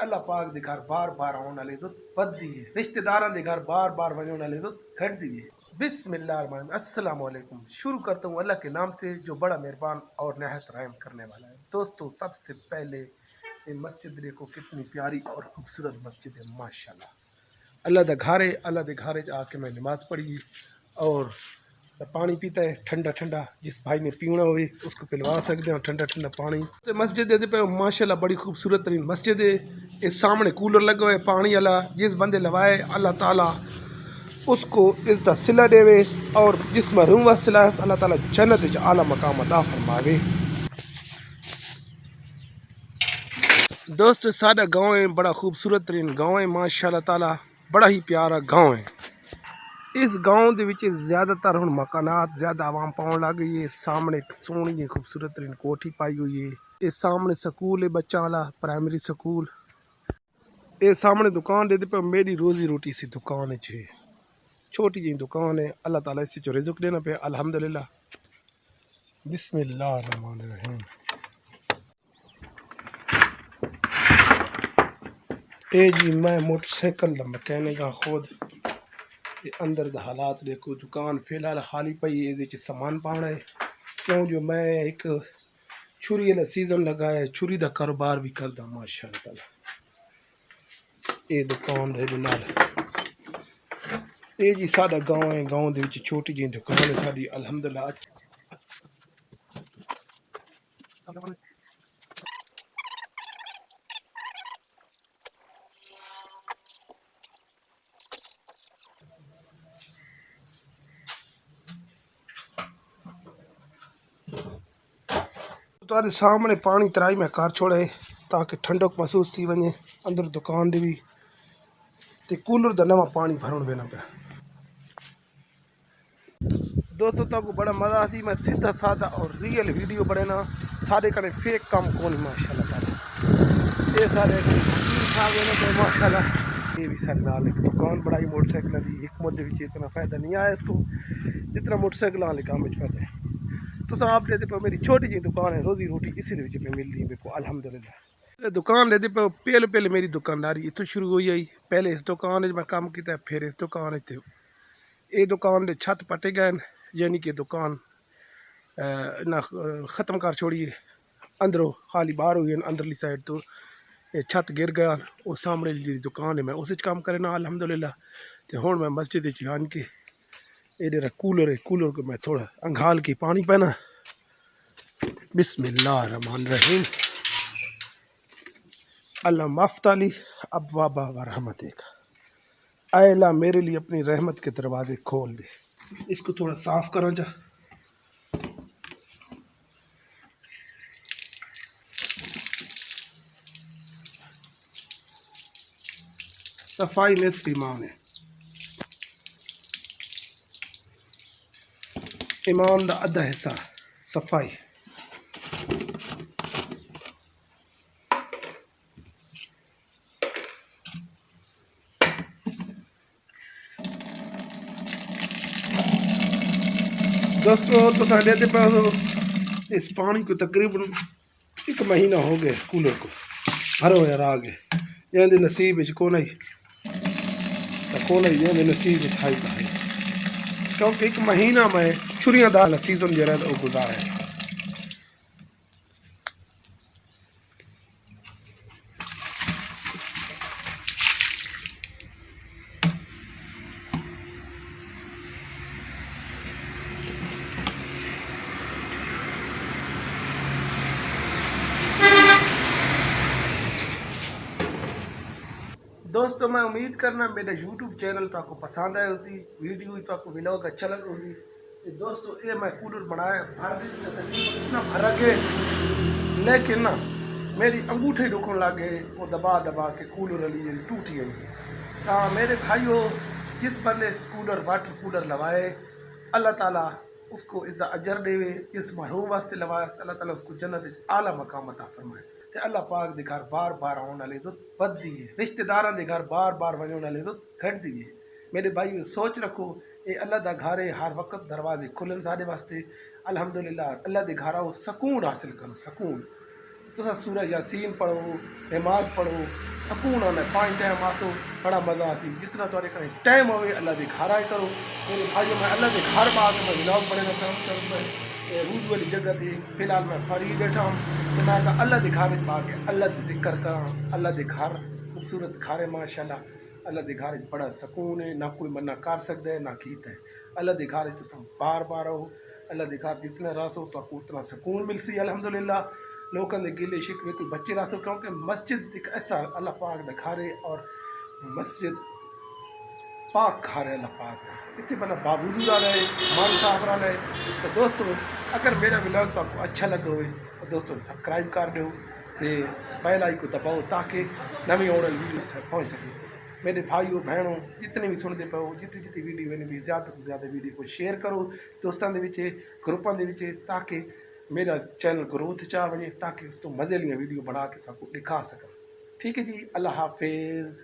اللہ پاک دے گھر بار بار آنے والے تو بد دیے، رشتہ داراں دے گھر بار بار ہونے والے تو گھٹ دیے۔ بسم اللہ الرحمن الرحیم۔ السلام علیکم۔ شروع کرتا ہوں اللہ کے نام سے جو بڑا مہربان اور نہایت رحم کرنے والا ہے۔ دوستو سب سے پہلے یہ مسجد دیکھو کتنی پیاری اور خوبصورت مسجد ہے ماشاءاللہ۔ اللہ دا گھر ہے، اللہ دے گھر آ کے میں نماز پڑھی اور پانی پیتا ہے ٹھنڈا ٹھنڈا، جس بھائی نے پینا ہوئے اس کو پلوا سکتے ہیں ٹھنڈا ٹھنڈا پانی۔ مسجد دے پہ ماشاءاللہ بڑی خوبصورت ترین مسجد ہے۔ اس سامنے کولر لگا ہوا ہے پانی والا، جس بندے لوائے اللہ تعالیٰ اس کو اس دا صلہ دے اور جس محروم و صلہ اللہ تعالیٰ جنت وچ اعلیٰ مقام عطا فرماوے۔ دوست سادہ گاؤں ہے، بڑا خوبصورت ترین گاؤں ہے ماشاء اللہ تعالیٰ، بڑا ہی پیارا گاؤں ہے۔ اس گاؤں دے وچ زیادہ تر ہن مکانات زیادہ عوام پاؤن لگ گئی ہے۔ سامنے سونی خوبصورت ترین کوٹھی پائی ہوئی ہے۔ اس سامنے سکول ہے بچہ والا پرائمری سکول۔ یہ سامنے دکان دے پہ میری روزی روٹی سی دکان ہے، چھوٹی جی دکان ہے۔ اللہ تعالیٰ اس سے رزق دینا پہ الحمدللہ۔ بسم اللہ الرحمن الرحیم۔ اے جی میں موٹر سائیکل دا مکینک ہاں خود۔ اندر دا حالات دیکھو، دکان فی الحال خالی پئی ہے، یہ سامان پانا ہے کیوں جو میں ایک چھری والا سیزن لگایا ہے، چھری دا کاروبار بھی کردا ماشاء اللہ تعالیٰ۔ یہ دکان دے نال یہ جی ساڈا گاؤں ہے، گاؤں دے وچ چھوٹی جی دکان ہے ساڈی الحمدللہ۔ تمہارے سامنے پانی ترائی میں کار چھوڑے تاکہ ٹھنڈک محسوس تھی ونجے۔ اندر دکان دے بھی تے کولر دا نواں پانی بھرن وینا پیا۔ دوستو تاں کو بڑا مزہ آتی، میں سیدھا سادہ اور ریئل ویڈیو بنانا، سارے کنے فیک کام کون ماشاء اللہ تعالیٰ۔ یہ سارے ماشاء اللہ۔ یہ بھی سارے نال ایک دکان بڑائی موٹر سائیکل دی، حکمت دے وچ اتنا فائدہ نہیں آیا اس کو جتنا موٹر سائیکل والے کام وچ فائدہ ہے۔ تو آپ دے پہ میری چھوٹی جی دکان ہے، روزی روٹی اسی دے وچ پہ ملتی ہے میرے کو الحمدللہ۔ دکان دے پہ پہلے میری دکانداری اتوں شروع ہوئی آئی، پہلے اس دکان میں کام کیتا ہے، پھر اس دکان یہ دکان دے چھت پٹے گئے یعنی کہ دکان نہ ختم کر چھوڑی ہے، اندروں خالی باہر ہوئی اندرلی سائڈ تو یہ چھت گر گیا۔ وہ سامنے جی دکان ہے میں اس کام کرنا الحمدللہ۔ تو ہوں میں مسجد آن کے یہ کولر ہے، کولر کو میں تھوڑا انگھال کے پانی پینا۔ بسم اللہ الرحمن الرحیم۔ اللہ مفتالی ابواب و رحمتک، اے اللہ میرے لیے اپنی رحمت کے دروازے کھول دے۔ اس کو تھوڑا صاف کرنا چاہ۔ صفائی نصف ایمان ہے، ایمان دا ادھا حصہ صفائی۔ دوستو تو ساڈے تے اس پانی کو تقریباً 1 مہینہ ہو گیا کولر کو بھر ہوا رہ گئے، یہ نصیب کون آئی کون آئی، یہ نصیب آئی کیونکہ 1 مہینہ میں چھریاں دال سیزن جو ہے وہ گزارا ہے۔ دوستو میں امید کرنا میرا یوٹیوب چینل تو آپ کو پسند آئے ہوتی، ویڈیو تو آپ کو ولاگ اچھا لگ ہوتی۔ دوستو یہ میں کولر بنایا اتنا بھرا کے لیکن نا میری انگوٹھے ڈکن لگ گئے، وہ دبا دبا کے کولر والی ٹوٹی گئی۔ ہاں میرے بھائیو، جس بندے کولر واٹر کولر لوائے اللہ تعالیٰ اس کو اس کا اجر دے، جس محروم واسطے لوایا اللہ تعالیٰ اس کو جنت اعلیٰ مقام عطا فرمائے۔ تے اللہ پاک دے گھر بار بار آنے والے تو بد دیے، رشتہ داراں دے گھر بار بار ہونے والے تو گھٹ دیے۔ میرے بھائیو سوچ رکھو، اے اللہ دا گھر ہے، ہر وقت دروازے کھلن سارے واسطے الحمدللہ۔ اللہ دے گھر آؤ سکون حاصل کرو، سکون۔ تو سورہ یاسین پڑھو نماز پڑھو سکون آنا 5 ٹائم آسو بڑا مزہ آتی جتنا تو ٹائم ہوئے اللہ کے گھر آئے کرو میرے بھائیوں میں اللہ کے گھر بعد میں ولاگ بڑھنا چاہوں کروں روز والی جگہ تھی فی الحال میں فری بیٹھا ہوں تو میں کہا اللہ کے گھر پا کے اللہ کے ذکر کراں اللہ کے گھر خوبصورت گھر ہے ماشاء اللہ کے گھر بڑا سکون ہے نہ کوئی منع کر سکتا ہے نہ کیتا ہے اللہ کے گھر تو سب بار بار رہو اللہ کے گھر جتنا راسو تو آپ کو اتنا سکون مل سی الحمدللہ لوگوں نے گلے شکوے تو بچے راسو کیونکہ مسجد ایک ایسا اللہ پاک کا گھر ہے اور مسجد پاک گھر ہے اللہ پاک اتنے بنا باوجود آ رہے مان صاحب رہا ہے تو دوستو اگر میرا ولاگ تو آپ کو اچھا لگا ہوئے تو دوستو سبسکرائب کر دو بیل آئی کو دباؤ تاکہ نمی آنے ویڈیو سے پہنچ سکے میرے بھائیوں بہنوں جتنے بھی سنتے پو جتنی جتنی ویڈیو میں بھی زیادہ تو زیادہ ویڈیو کو شیئر کرو دوستوں کے گروپوں کے تاکہ میرا چینل گروتھ چاہ بنے تاکہ اس تو مزے لیے ویڈیو بنا کے آپ کو دکھا سکوں ٹھیک ہے جی اللہ حافظ